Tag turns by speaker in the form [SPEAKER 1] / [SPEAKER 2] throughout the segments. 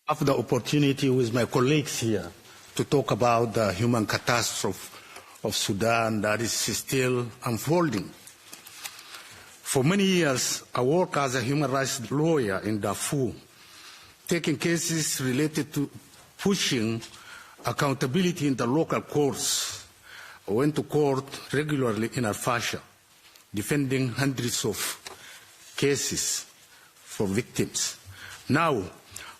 [SPEAKER 1] have the opportunity with my colleagues here to talk about the human catastrophe of Sudan that is still unfolding. For many years, I worked as a human rights lawyer in Darfur, taking cases related to pushing accountability in the local courts. I went to court regularly in Al-Fasher, defending hundreds of cases for victims. Now,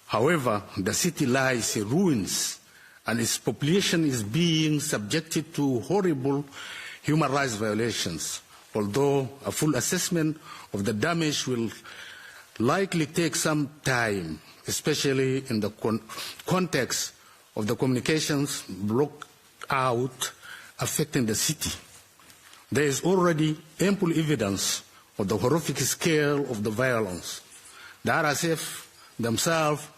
[SPEAKER 1] however, the city lies in ruins and its population is being subjected to horrible human rights violations, although a full assessment of the damage will likely take some time, especially in the context of the communications blackout affecting the city. There is already ample evidence of the horrific scale of the violence. The RSF themselves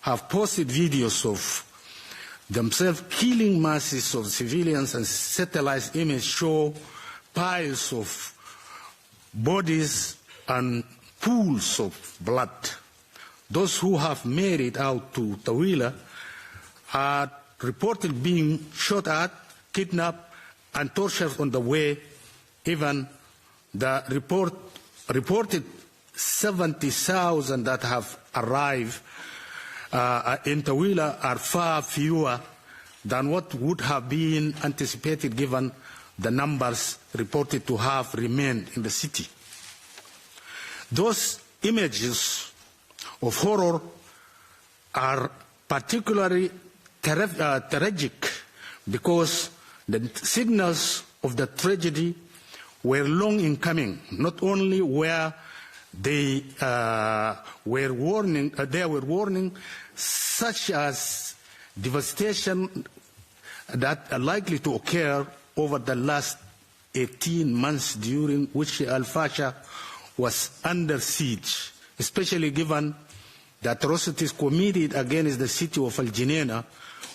[SPEAKER 1] have posted videos of themselves killing masses of civilians, and satellite images show piles of bodies and pools of blood. Those who have made it out to Tawila are reported being shot at, kidnapped, and tortured on the way. Even the reported 70,000 that have arrived in Tawila are far fewer than what would have been anticipated given the numbers reported to have remained in the city. Those images of horror are particularly tragic because the signals of the tragedy were long in coming. Not only were they were warning such as devastation that are likely to occur over the last 18 months during which Al-Fasher was under siege, especially given the atrocities committed against the city of Al-Jineina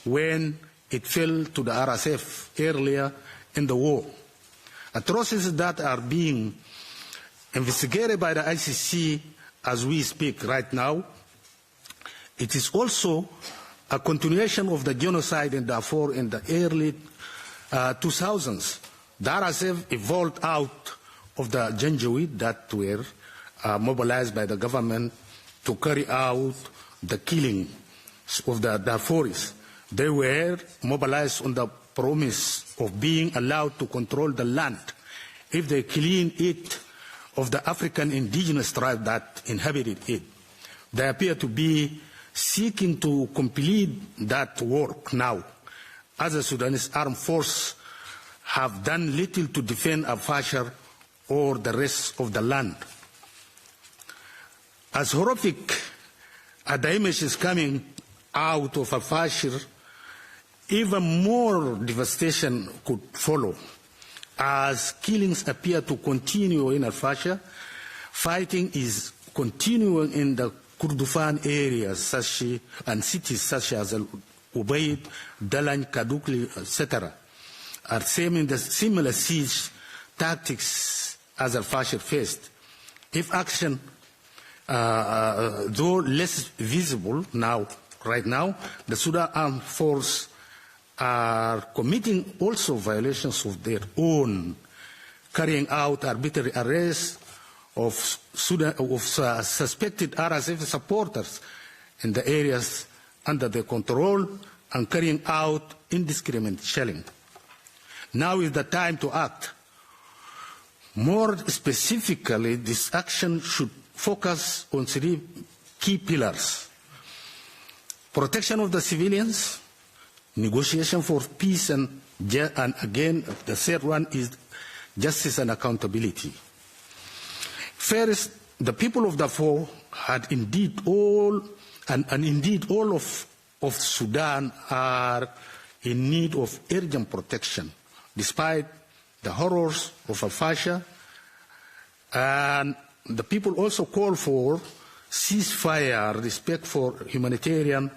[SPEAKER 1] when it fell to the RSF earlier in the war. Atrocities that are being investigated by the ICC as we speak right now. It is also a continuation of the genocide in Darfur in the early 2000s. The RSF evolved out of the Janjaweed that were mobilized by the government to carry out the killing of the Darfuris. They were mobilized on the promise of being allowed to control the land if they clean it of the African indigenous tribe that inhabited it. They appear to be seeking to complete that work now, as the Sudanese armed force have done little to defend Al-Fasher or the rest of the land. As horrific as the images coming out of Al-Fasher, even more devastation could follow, as killings appear to continue in Al-Fasher. Fighting is continuing in the Kurdufan areas and cities such as Ubaid, Dalan, Kadukli, etc. are similar siege tactics as Al-Fasher faced. If action, though less visible right now, the Sudan Armed Force are committing also violations of their own, carrying out arbitrary arrests of suspected RSF supporters in the areas under their control and carrying out indiscriminate shelling. Now is the time to act. More specifically, this action should focus on 3 key pillars: protection of the civilians, negotiation for peace, and again, the third one is justice and accountability. First, the people of Darfur had indeed all of Sudan are in need of urgent protection, despite the horrors of Al-Fasher. And the people also call for ceasefire, respect for humanitarian,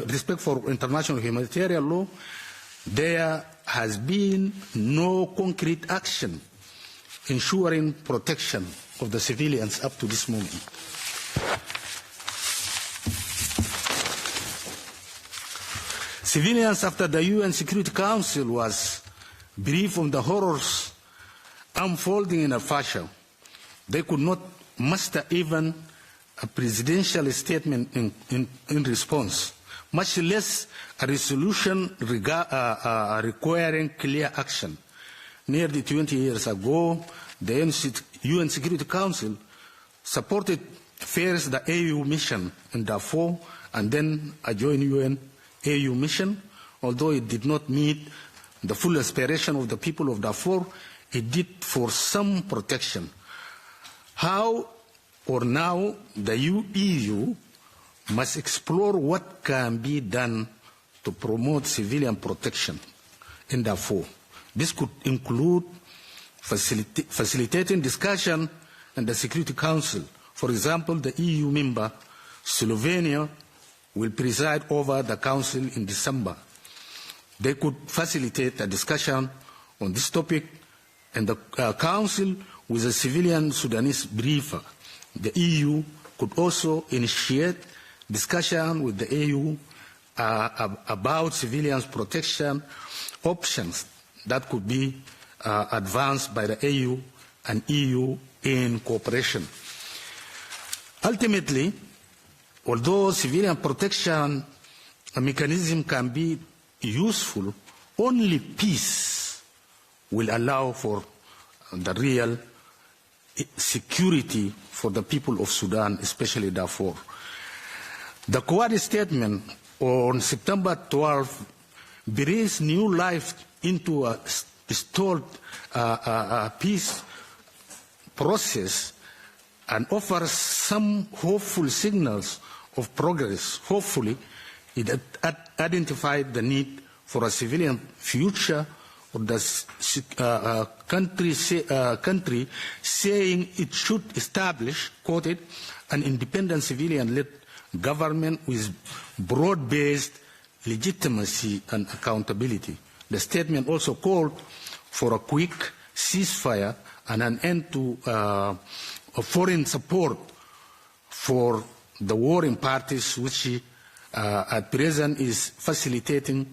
[SPEAKER 1] respect for international humanitarian law. There has been no concrete action ensuring protection of the civilians up to this moment. Civilians, after the UN Security Council was briefed on the horrors unfolding in Al-Fashir, they could not muster even a presidential statement in response, much less a resolution requiring clear action. Nearly 20 years ago, the UN Security Council supported first the AU mission in Darfur and then a joint UN AU mission. Although it did not meet the full aspiration of the people of Darfur, it did for some protection. How or now the EU must explore what can be done to promote civilian protection in Darfur. This could include facilitating discussion in the Security Council. For example, the EU member, Slovenia, will preside over the Council in December. They could facilitate a discussion on this topic in the Council with a civilian Sudanese briefer. The EU could also initiate discussion with the AU about civilian protection options that could be advanced by the AU and EU in cooperation. Ultimately, although civilian protection mechanism can be useful, only peace will allow for the real security for the people of Sudan, especially Darfur. The Quad statement on September 12 breathes new life into a stalled peace process and offers some hopeful signals of progress. Hopefully, it identified the need for a civilian future of the country saying it should establish, quoted, an independent civilian-led government with broad-based legitimacy and accountability. The statement also called for a quick ceasefire and an end to foreign support for the warring parties, which at present is facilitating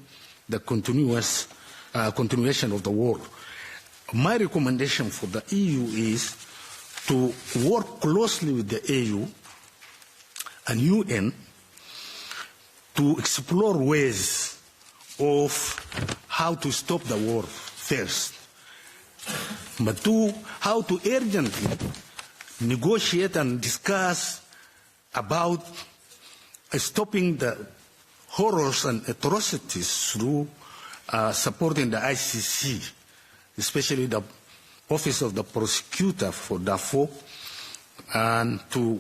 [SPEAKER 1] the continuation of the war. My recommendation for the EU is to work closely with the AU and UN to explore ways of how to stop the war first, but how to urgently negotiate and discuss about stopping the horrors and atrocities through supporting the ICC, especially the Office of the Prosecutor for Darfur, and to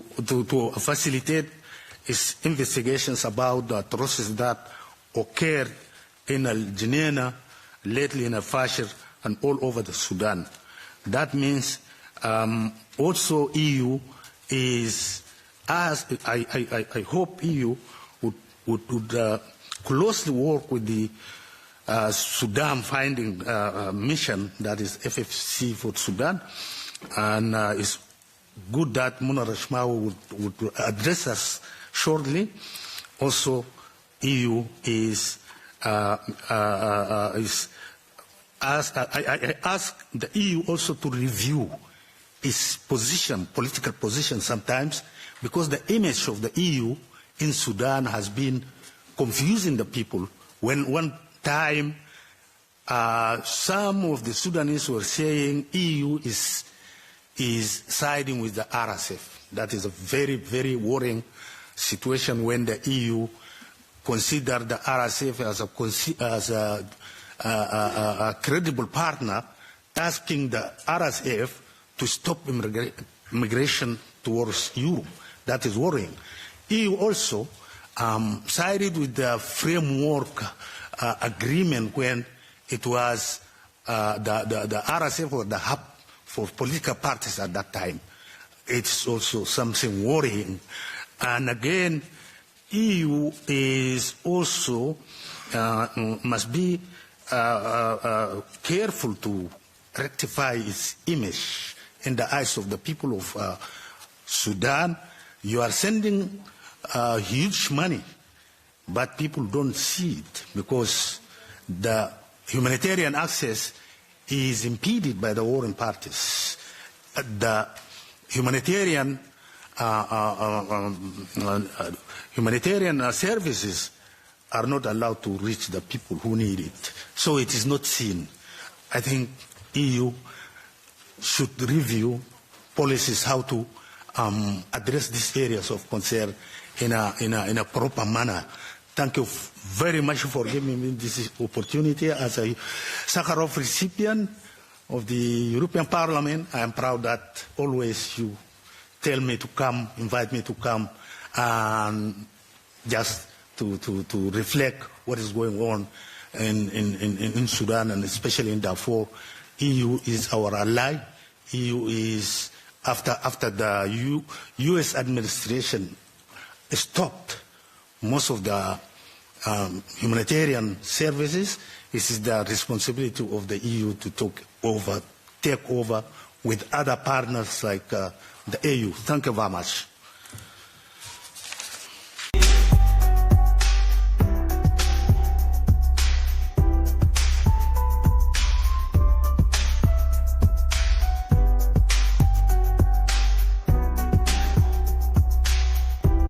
[SPEAKER 1] facilitate its investigations about the atrocities that occurred in Al-Jeneina, lately in Al-Fashir, and all over the Sudan. That means also EU is, as I hope EU would closely work with the Sudan finding mission, that is FFC for Sudan, and it's good that Muna Rashmawi would address us shortly. Also, EU is I ask the EU also to review its position, political position sometimes, because the image of the EU in Sudan has been confusing the people. When one time some of the Sudanese were saying EU is siding with the RSF. That is a very, very worrying situation when the EU consider the RSF as a credible partner, asking the RSF to stop immigration towards Europe. That is worrying. EU also sided with the framework agreement when it was the RSF or the hub for political parties at that time. It's also something worrying. And again, EU is also must be careful to rectify its image in the eyes of the people of Sudan. You are sending huge money but people don't see it because the humanitarian access is impeded by the warring parties. The humanitarian services are not allowed to reach the people who need it. So it is not seen. I think EU should review policies how to address these areas of concern in a proper manner. Thank you very much for giving me this opportunity as a Sakharov recipient of the European Parliament. I am proud that always you tell me to come, invite me to come, and just to reflect what is going on in Sudan, and especially in Darfur. EU is our ally. EU is, after the US administration stopped most of the humanitarian services, it is the responsibility of the EU to take over with other partners like the AU. Thank you very much.